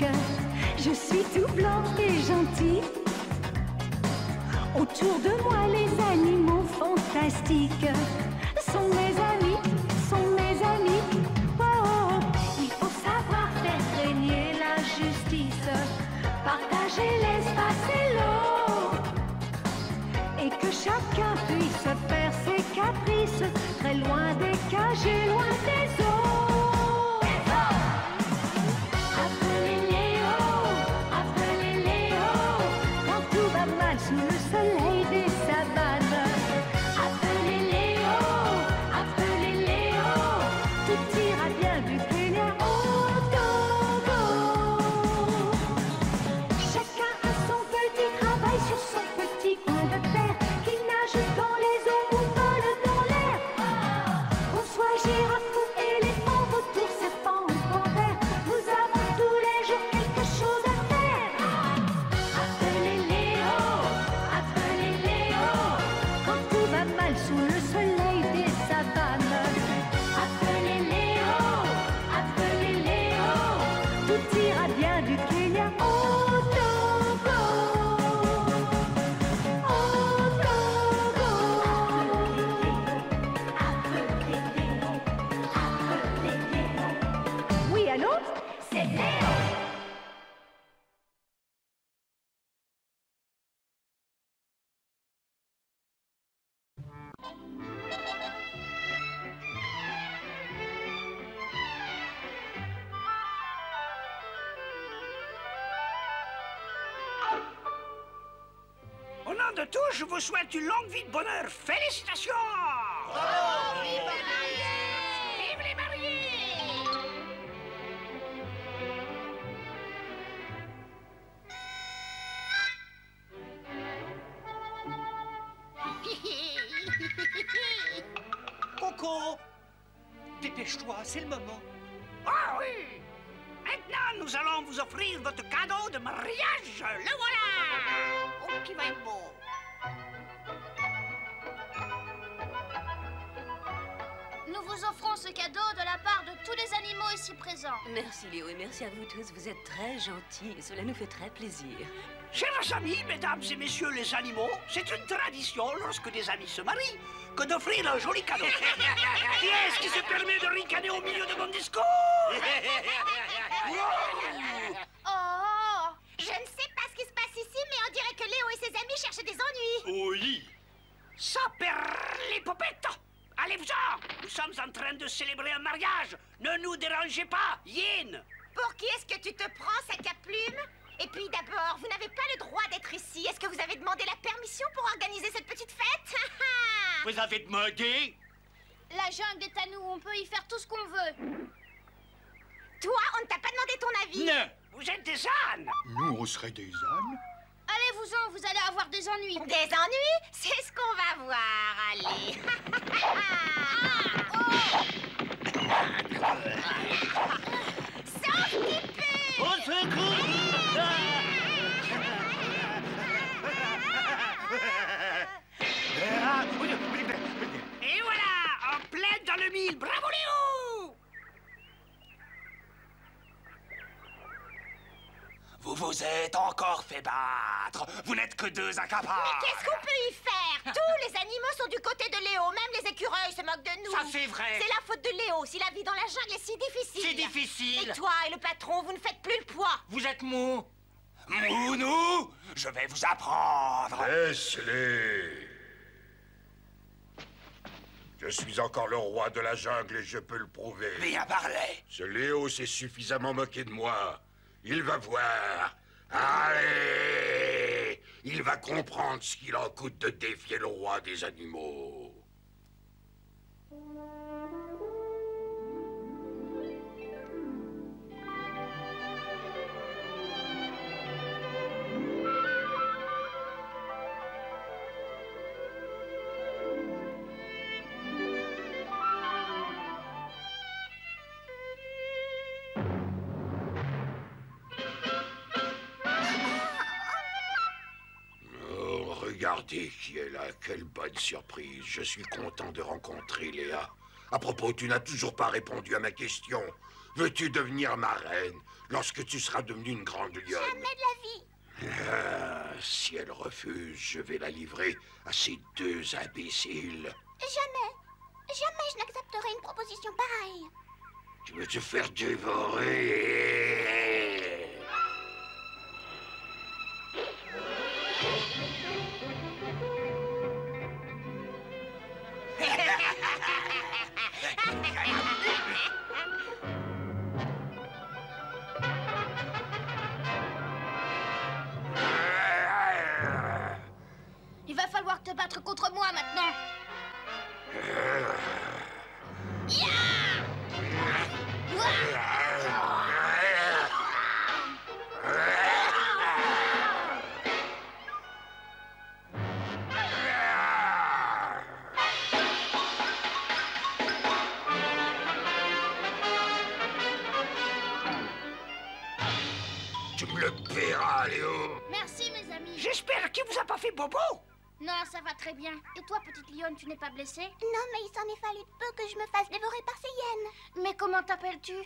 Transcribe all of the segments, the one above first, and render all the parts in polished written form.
fantastique. Je suis tout blanc et gentil. Autour de moi, les animaux fantastiques sont mes amis, sont mes amis. Oh, oh. Il faut savoir faire régner la justice, partager l'espace et l'eau, et que chacun puisse faire ses caprices, très loin des cages et loin des eaux. Appelez Léo, quand tout va mal sous le soleil des savanes. Appelez Léo, tout ira bien du Kenya au Togo. Chacun a son petit travail sur son petit coin de terre, qui nage dans les eaux ou vole dans l'air. Qu'on soit girafe ou éléphant, vautour, serpent ou panthère, nous avons tous les jours quelque chose à faire. Appelez Léo, quand tout va mal sous le soleil des savanes. Appelez Léo, tout ira bien du Kenya au Togo. Au Togo. Oui, allô? C'est Léo. Au nom de tous, je vous souhaite une longue vie de bonheur. Félicitations! Vive les mariés! Vive les mariés! Coco, dépêche-toi, c'est le moment. Ah oui! Maintenant, nous allons vous offrir votre cadeau de mariage. Le voilà! Oh, qui va être beau! Nous vous offrons ce cadeau de la part de tous les animaux ici présents. Merci Léo et merci à vous tous, vous êtes très gentils et cela nous fait très plaisir. Chers amis, mesdames et messieurs les animaux, c'est une tradition lorsque des amis se marient que d'offrir un joli cadeau. Qui est-ce qui se permet de ricaner au milieu de mon discours? Oh! Je ne sais pas ce qui se passe ici, mais on dirait que Léo et ses amis cherchent des ennuis. Oui. Ça perd les popettes. Allez-vous-en! Nous sommes en train de célébrer un mariage. Ne nous dérangez pas, Yin! Pour qui est-ce que tu te prends, sac à plumes? Et puis d'abord, vous n'avez pas le droit d'être ici. Est-ce que vous avez demandé la permission pour organiser cette petite fête? Vous avez demandé? La jungle est à nous, on peut y faire tout ce qu'on veut. Toi, on ne t'a pas demandé ton avis. Non. Vous êtes des ânes! Nous, on serait des ânes. Allez-vous-en, vous allez avoir des ennuis. Des ennuis? C'est ce qu'on va voir, allez. Sauf Pipé! Au secours! Et voilà! En plein dans le mille! Bravo, Léo! Vous vous êtes encore fait battre. Vous n'êtes que deux incapables. Mais qu'est-ce qu'on peut y faire? Tous les animaux sont du côté de Léo. Même les écureuils se moquent de nous. Ça, c'est vrai. C'est la faute de Léo si la vie dans la jungle est si difficile. C'est difficile. Et toi et le patron, vous ne faites plus le poids. Vous êtes mou. Mounou, je vais vous apprendre. Laisse-les. Je suis encore le roi de la jungle et je peux le prouver. Bien parlé. Ce Léo s'est suffisamment moqué de moi. Il va voir. Allez! Il va comprendre ce qu'il en coûte de défier le roi des animaux. Regardez qui est là, quelle bonne surprise. Je suis content de rencontrer Léa. À propos, tu n'as toujours pas répondu à ma question. Veux-tu devenir ma reine lorsque tu seras devenue une grande lionne? Jamais de la vie. Si elle refuse, je vais la livrer à ces deux imbéciles. Jamais. Jamais je n'accepterai une proposition pareille. Tu veux te faire dévorer? Il va falloir te battre contre moi maintenant. Tu me le paieras, Léo. Merci, mes amis. J'espère qu'il vous a pas fait bobo. Non, ça va très bien. Et toi, petite lionne, tu n'es pas blessée? Non, mais il s'en est fallu peu que je me fasse dévorer par ces hyènes. Mais comment t'appelles-tu?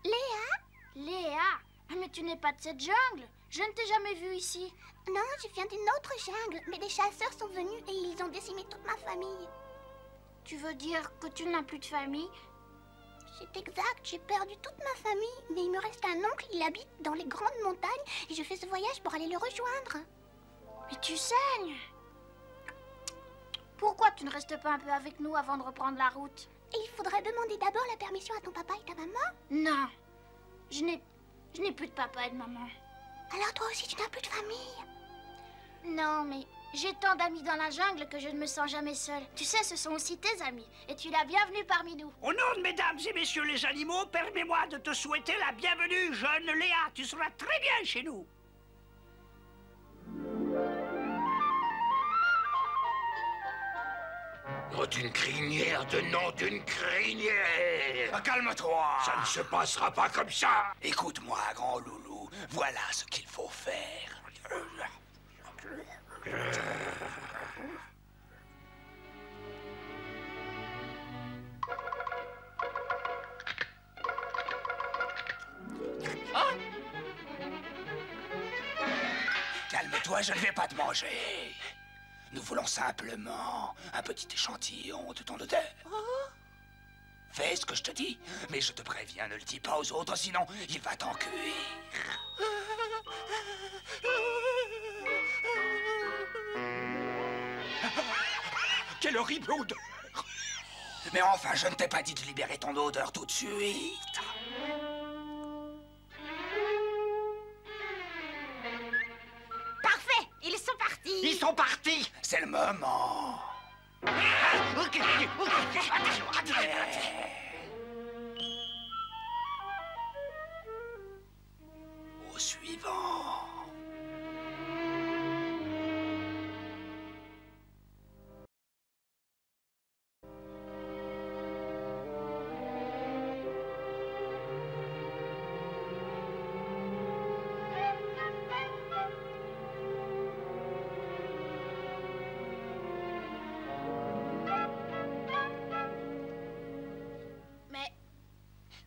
Léa? Léa? Ah, mais tu n'es pas de cette jungle. Je ne t'ai jamais vue ici. Non, je viens d'une autre jungle, mais des chasseurs sont venus et ils ont décimé toute ma famille. Tu veux dire que tu n'as plus de famille? C'est exact, j'ai perdu toute ma famille, mais il me reste un oncle, il habite dans les grandes montagnes et je fais ce voyage pour aller le rejoindre. Mais tu saignes. Pourquoi tu ne restes pas un peu avec nous avant de reprendre la route? Et il faudrait demander d'abord la permission à ton papa et ta maman. Non, je n'ai plus de papa et de maman. Alors toi aussi tu n'as plus de famille. Non, mais j'ai tant d'amis dans la jungle que je ne me sens jamais seule. Tu sais, ce sont aussi tes amis. Et tu es la bienvenue parmi nous. Au nom de mesdames et messieurs les animaux, permets-moi de te souhaiter la bienvenue, jeune Léa. Tu seras très bien chez nous. Nom d'une crinière, de nom d'une crinière. Calme-toi. Ça ne se passera pas comme ça. Écoute-moi, grand loulou. Voilà ce qu'il faut faire. Hein? Calme-toi, je ne vais pas te manger. Nous voulons simplement un petit échantillon de ton odeur. Fais ce que je te dis, mais je te préviens, ne le dis pas aux autres, sinon il va t'en cuire. Quelle horrible odeur! Mais enfin, je ne t'ai pas dit de libérer ton odeur tout de suite. Parfait, ils sont partis. Ils sont partis! C'est le moment. Au suivant.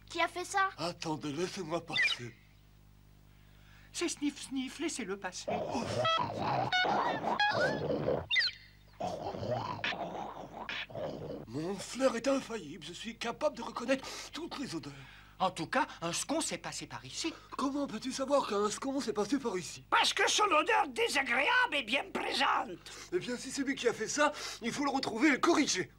Qui a fait ça? Attendez, laissez-moi passer. C'est Sniff Sniff, laissez-le passer. Mon flair est infaillible, je suis capable de reconnaître toutes les odeurs. En tout cas, un scon s'est passé par ici. Comment peux-tu savoir qu'un scon s'est passé par ici? Parce que son odeur désagréable est bien présente. Eh bien, si c'est lui qui a fait ça, il faut le retrouver et le corriger.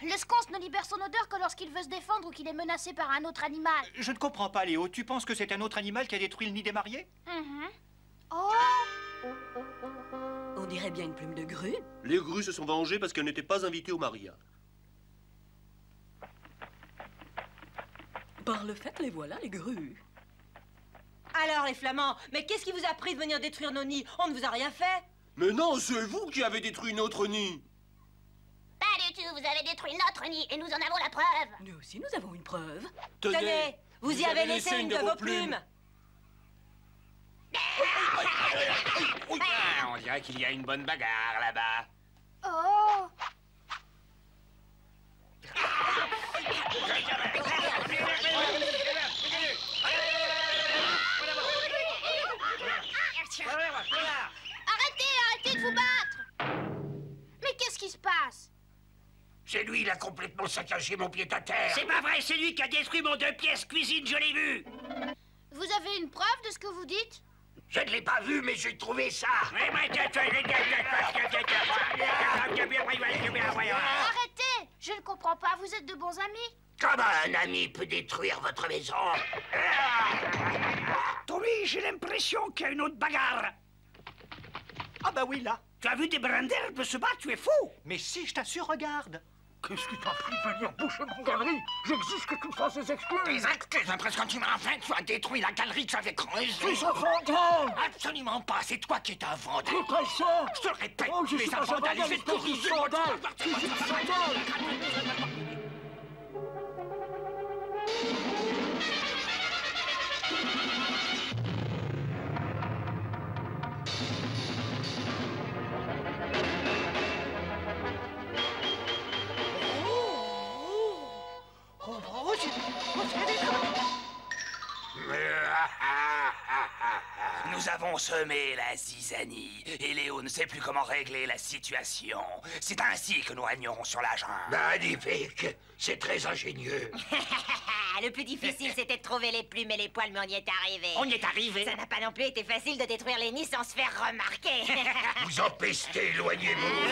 Le sconce ne libère son odeur que lorsqu'il veut se défendre ou qu'il est menacé par un autre animal. Je ne comprends pas, Léo. Tu penses que c'est un autre animal qui a détruit le nid des mariés? Oh! On dirait bien une plume de grue. Les grues se sont vengées parce qu'elles n'étaient pas invitées au mariage. Par le fait, les voilà, les grues. Alors, les Flamands, mais qu'est-ce qui vous a pris de venir détruire nos nids? On ne vous a rien fait. Mais non, c'est vous qui avez détruit notre nid. Pas du tout, vous avez détruit notre nid et nous en avons la preuve. Nous aussi, nous avons une preuve. Tenez, vous y avez laissé une de vos plumes. Ah, on dirait qu'il y a une bonne bagarre là-bas. Oh! Arrêtez de vous battre! Mais qu'est-ce qui se passe? C'est lui, il a complètement saccagé mon pied-à-terre. C'est pas vrai, c'est lui qui a détruit mon 2 pièces cuisine, je l'ai vu. Vous avez une preuve de ce que vous dites? Je ne l'ai pas vu, mais j'ai trouvé ça. Arrêtez! Je ne comprends pas, vous êtes de bons amis? Comment un ami peut détruire votre maison? Tommy, j'ai l'impression qu'il y a une autre bagarre. Ah bah oui, là. Tu as vu des brins d'herbe se battre, tu es fou. Mais si, je t'assure, regarde. Qu'est-ce qui t'a fait venir boucher mon galerie? J'exige que tu me fasses des excuses. Des excuses, parce que quand tu me rappelles, tu as détruit la galerie que j'avais creusée. Tu es un vandale! Absolument pas, c'est toi qui es un vandale. Tu es ça! Je te le répète, Oh, je tu suis es pas un un vandale, vandale, espèce de vandale! Tu es un vandale! Nous avons semé la zizanie et Léo ne sait plus comment régler la situation. C'est ainsi que nous régnons sur la jungle. Magnifique, c'est très ingénieux. Le plus difficile, c'était de trouver les plumes et les poils, mais on y est arrivé. On y est arrivé. Ça n'a pas non plus été facile de détruire les nids sans se faire remarquer. Vous empestez, éloignez-vous.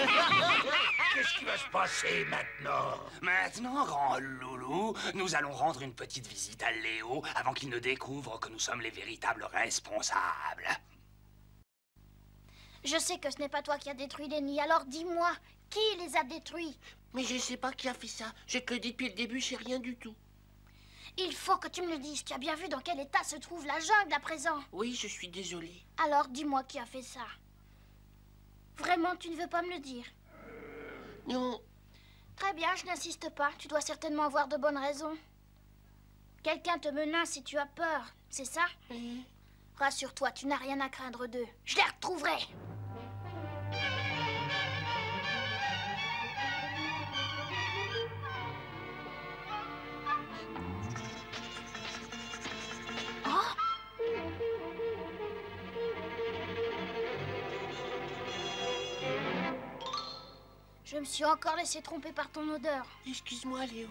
Qu'est-ce qui va se passer maintenant? Maintenant, grand loulou, nous allons rendre une petite visite à Léo avant qu'il ne découvre que nous sommes les véritables responsables. Je sais que ce n'est pas toi qui as détruit les nids, alors dis-moi, qui les a détruits? Mais je sais pas qui a fait ça. Je te le dis depuis le début, c'est rien du tout. Il faut que tu me le dises. Tu as bien vu dans quel état se trouve la jungle à présent? Oui, je suis désolée. Alors dis-moi qui a fait ça. Vraiment, tu ne veux pas me le dire? Non. Très bien, je n'insiste pas. Tu dois certainement avoir de bonnes raisons. Quelqu'un te menace et tu as peur, c'est ça? Oui. Rassure-toi, tu n'as rien à craindre d'eux. Je les retrouverai. Je me suis encore laissé tromper par ton odeur. Excuse-moi, Léo.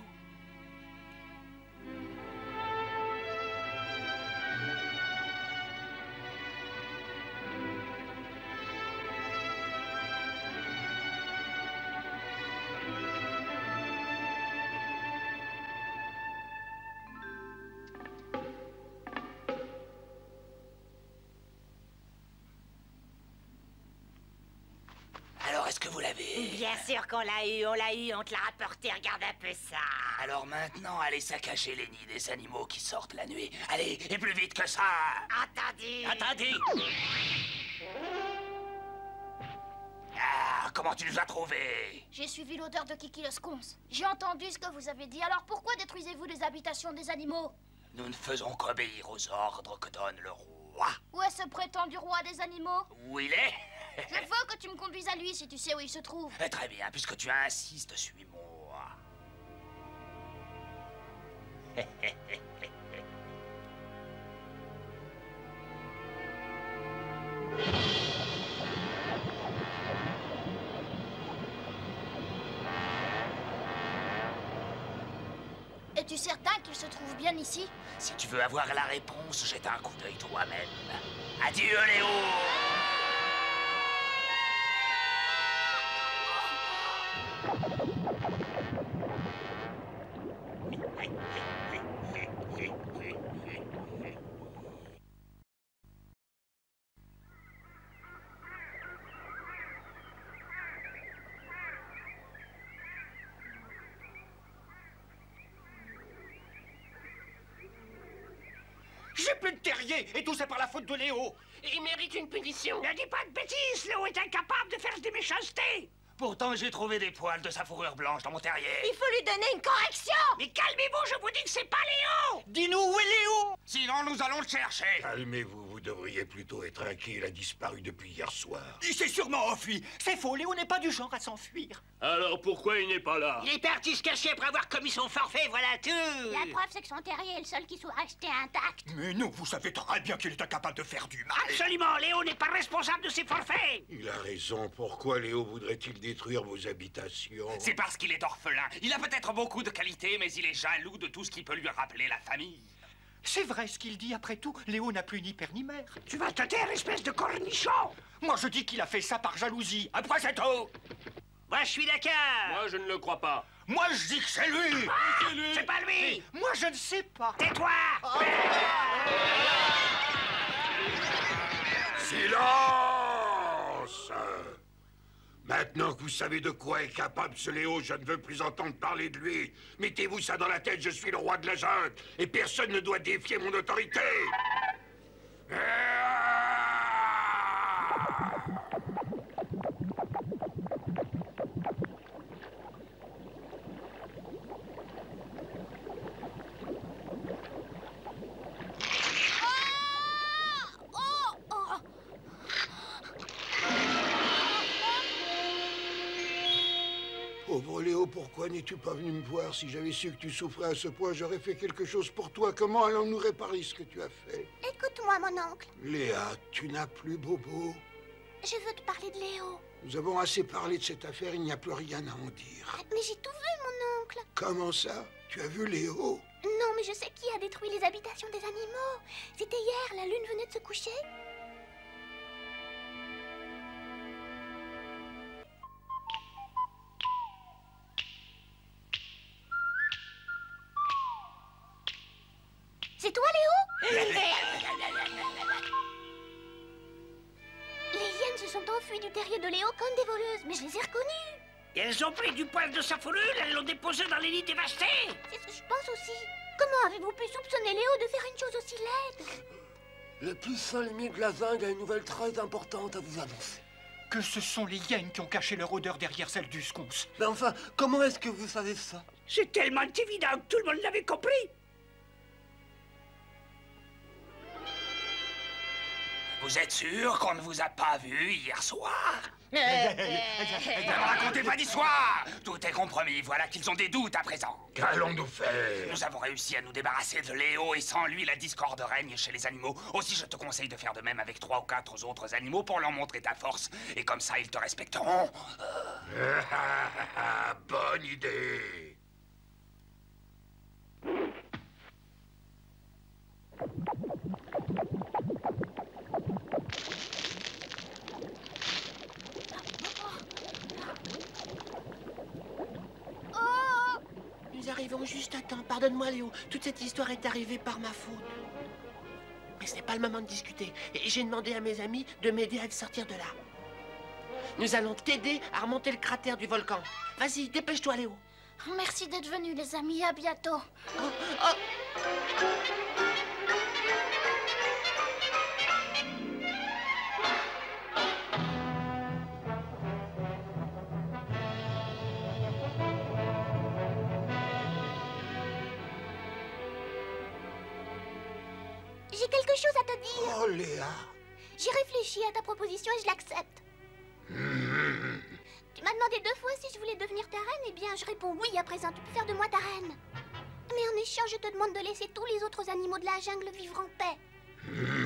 Alors, est-ce que vous l'avez? Bien sûr qu'on l'a eu, on te l'a rapporté, regarde un peu ça. Alors maintenant, allez saccager les nids des animaux qui sortent la nuit. Allez, et plus vite que ça. Entendu. Attendez. Ah, comment tu nous as trouvés? J'ai suivi l'odeur de Kiki le sconce. J'ai entendu ce que vous avez dit. Alors pourquoi détruisez-vous les habitations des animaux? Nous ne faisons qu'obéir aux ordres que donne le roi. Où est ce prétendu roi des animaux? Où il est? Je veux que tu me conduises à lui si tu sais où il se trouve. Très bien, puisque tu insistes, suis-moi. Es-tu certain qu'il se trouve bien ici? Si tu veux avoir la réponse, jette un coup d'œil toi-même. Adieu, Léo! J'ai plus de terrier, et tout c'est par la faute de Léo. Il mérite une punition. Ne dis pas de bêtises, Léo est incapable de faire des méchancetés. Pourtant, j'ai trouvé des poils de sa fourrure blanche dans mon terrier. Il faut lui donner une correction. Mais calmez-vous, je vous dis que c'est pas Léo. Dis-nous où est Léo? Sinon, nous nous allons le chercher. Calmez-vous, vous devriez plutôt être inquiet. Il a disparu depuis hier soir. Il s'est sûrement enfui. C'est faux, Léo n'est pas du genre à s'enfuir. Alors pourquoi il n'est pas là? Il est parti se cacher après avoir commis son forfait, voilà tout. La preuve, c'est que son terrier est le seul qui soit resté intact. Mais non, vous savez très bien qu'il est incapable de faire du mal. Absolument, Léo n'est pas responsable de ses forfaits. Il a raison. Pourquoi Léo voudrait-il détruire vos habitations? C'est parce qu'il est orphelin. Il a peut-être beaucoup de qualités, mais il est jaloux de tout ce qui peut lui rappeler la famille. C'est vrai ce qu'il dit, après tout. Léo n'a plus ni père ni mère. Tu vas te taire, espèce de cornichon. Moi, je dis qu'il a fait ça par jalousie. Après, c'est tout. Moi, je suis d'accord. Moi, je ne le crois pas. Moi, je dis que c'est lui. C'est pas lui. Moi, je ne sais pas. Tais-toi. Silence! Maintenant que vous savez de quoi est capable ce Léo, je ne veux plus entendre parler de lui. Mettez-vous ça dans la tête, je suis le roi de la jungle, et personne ne doit défier mon autorité. Pauvre Léo, pourquoi n'es-tu pas venu me voir? Si j'avais su que tu souffrais à ce point, j'aurais fait quelque chose pour toi. Comment allons-nous réparer ce que tu as fait? Écoute-moi, mon oncle. Léa, tu n'as plus Bobo. Je veux te parler de Léo. Nous avons assez parlé de cette affaire, il n'y a plus rien à en dire. Mais j'ai tout vu, mon oncle. Comment ça? Tu as vu Léo? Non, mais je sais qui a détruit les habitations des animaux. C'était hier, la lune venait de se coucher. C'est toi, Léo? Les hyènes se sont enfuies du terrier de Léo comme des voleuses, mais je les ai reconnues. Et elles ont pris du poil de sa fourrure, elles l'ont déposé dans les lits dévastés. C'est ce que je pense aussi. Comment avez-vous pu soupçonner Léo de faire une chose aussi laide? Le plus seul ami de la jungle a une nouvelle très importante à vous annoncer. Que ce sont les hyènes qui ont caché leur odeur derrière celle du sconce. Mais enfin, comment est-ce que vous savez ça? C'est tellement évident que tout le monde l'avait compris. Vous êtes sûr qu'on ne vous a pas vu hier soir? Ne me racontez pas d'histoire! Tout est compromis, voilà qu'ils ont des doutes à présent. Qu'allons-nous faire? Nous avons réussi à nous débarrasser de Léo et sans lui, la discorde règne chez les animaux. Aussi, je te conseille de faire de même avec 3 ou 4 autres animaux pour leur montrer ta force. Et comme ça, ils te respecteront. Bonne idée! Nous arrivons juste à temps. Pardonne-moi, Léo. Toute cette histoire est arrivée par ma faute. Mais ce n'est pas le moment de discuter. Et j'ai demandé à mes amis de m'aider à te sortir de là. Nous allons t'aider à remonter le cratère du volcan. Vas-y, dépêche-toi, Léo. Merci d'être venus, les amis. À bientôt. J'ai quelque chose à te dire. Oh, Léa! J'ai réfléchi à ta proposition et je l'accepte. Tu m'as demandé 2 fois si je voulais devenir ta reine, eh bien je réponds oui à présent, tu peux faire de moi ta reine. Mais en échange, je te demande de laisser tous les autres animaux de la jungle vivre en paix.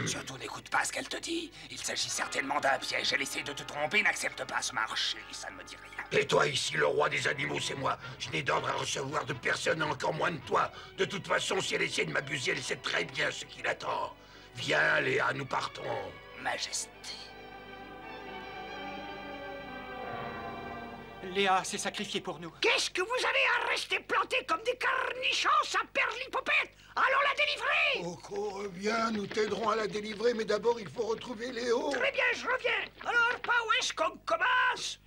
Surtout n'écoute pas ce qu'elle te dit. Il s'agit certainement d'un piège. Elle essaie de te tromper, n'accepte pas ce marché. Ça ne me dit rien. Et toi, ici, le roi des animaux, c'est moi. Je n'ai d'ordre à recevoir de personne, encore moins de toi. De toute façon, si elle essaie de m'abuser, elle sait très bien ce qui l'attend. Viens, Léa, nous partons. Majesté. Léa s'est sacrifiée pour nous. Qu'est-ce que vous avez à rester plantés comme des carnichons, ça perlipopette? Allons la délivrer! Coco, reviens, nous t'aiderons à la délivrer, mais d'abord, il faut retrouver Léo. Très bien, je reviens. Alors, par où est-ce qu'on commence?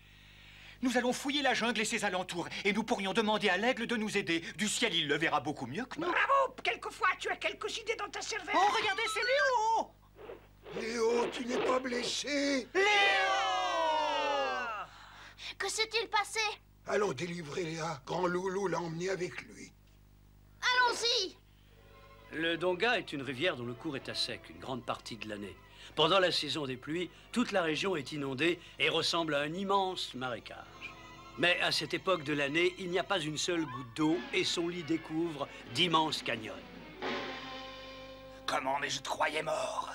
Nous allons fouiller la jungle et ses alentours, et nous pourrions demander à l'aigle de nous aider. Du ciel, il le verra beaucoup mieux que nous. Bravo! Quelquefois, tu as quelques idées dans ta cervelle. Oh, regardez, c'est Léo! Léo, tu n'es pas blessé? Léo! Que s'est-il passé? Allons délivrer Léa. Grand Loulou l'a emmené avec lui. Allons-y! Le Donga est une rivière dont le cours est à sec une grande partie de l'année. Pendant la saison des pluies, toute la région est inondée et ressemble à un immense marécage. Mais à cette époque de l'année, il n'y a pas une seule goutte d'eau et son lit découvre d'immenses canyons. Comment, mais je te croyais mort.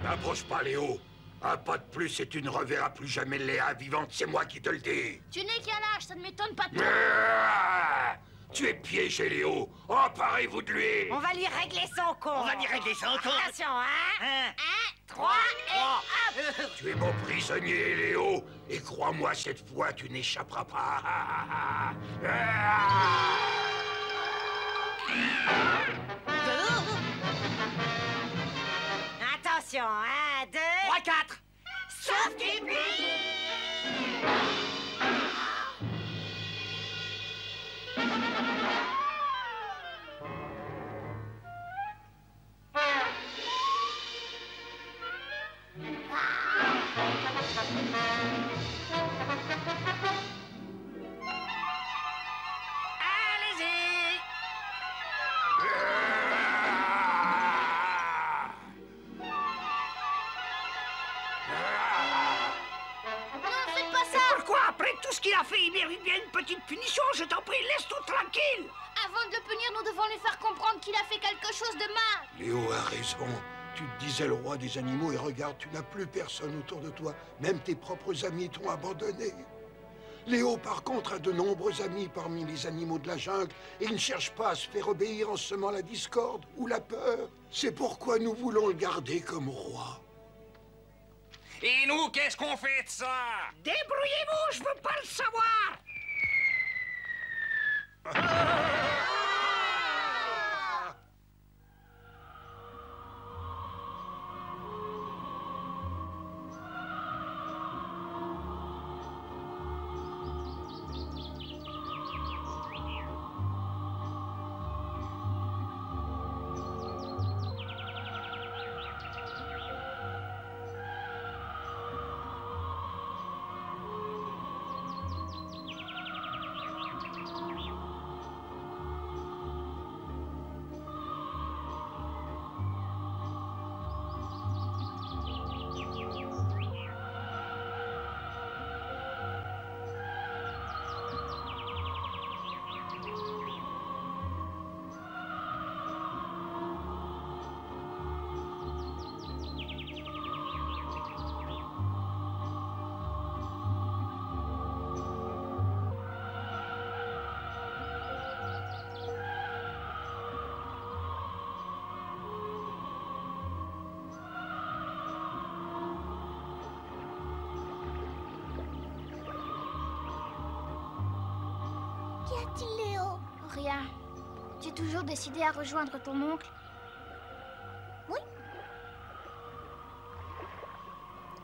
N'approche pas, Léo. Un pas de plus et tu ne reverras plus jamais Léa vivante, c'est moi qui te le dis. Tu n'es qu'un lâche, ça ne m'étonne pas de toi. Tu es piégé, Léo. Emparez-vous de lui. On va lui régler son compte. On va lui régler son compte. Attention, hein? 1, 3 et hop. Tu es mon prisonnier, Léo. Et crois-moi, cette fois, tu n'échapperas pas. Attention, 1, 2... 3, 4. Sauf qu'il Allez-y. Pourquoi, après tout ce qu'il a fait, il mérite bien une petite punition? Je t'en prie, laisse-nous tranquille. Avant de le punir, nous devons lui faire comprendre qu'il a fait quelque chose de mal. Léo a raison. Tu te disais le roi des animaux et regarde, tu n'as plus personne autour de toi. Même tes propres amis t'ont abandonné. Léo, par contre, a de nombreux amis parmi les animaux de la jungle et il ne cherche pas à se faire obéir en semant la discorde ou la peur. C'est pourquoi nous voulons le garder comme roi. Et nous, qu'est-ce qu'on fait de ça? Débrouillez-vous, je veux pas le savoir. Qu'y a-t-il, Léo? Rien. Tu es toujours décidé à rejoindre ton oncle? Oui.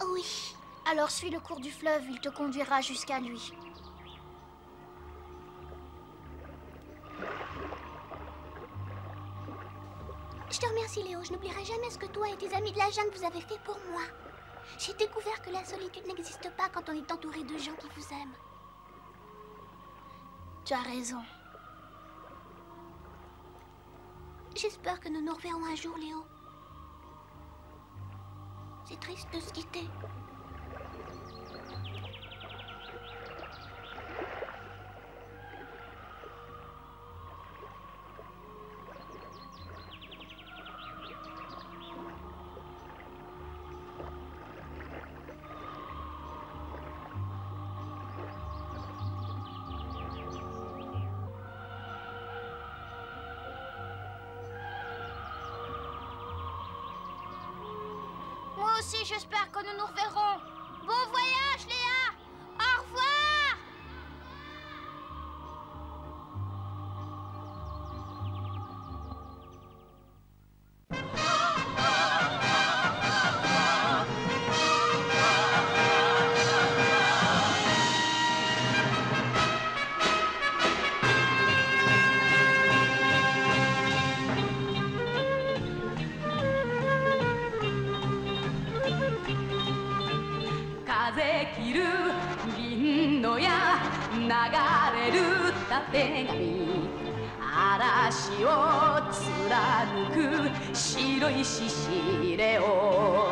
Oui. Alors suis le cours du fleuve, il te conduira jusqu'à lui. Je te remercie, Léo. Je n'oublierai jamais ce que toi et tes amis de la jungle vous avez fait pour moi. J'ai découvert que la solitude n'existe pas quand on est entouré de gens qui vous aiment. Tu as raison. J'espère que nous nous reverrons un jour, Léo. C'est triste de se quitter. Moi aussi, j'espère que nous nous reverrons. Bon voyage, Léa! Au revoir! れる縦紙嵐を貫く白いししれを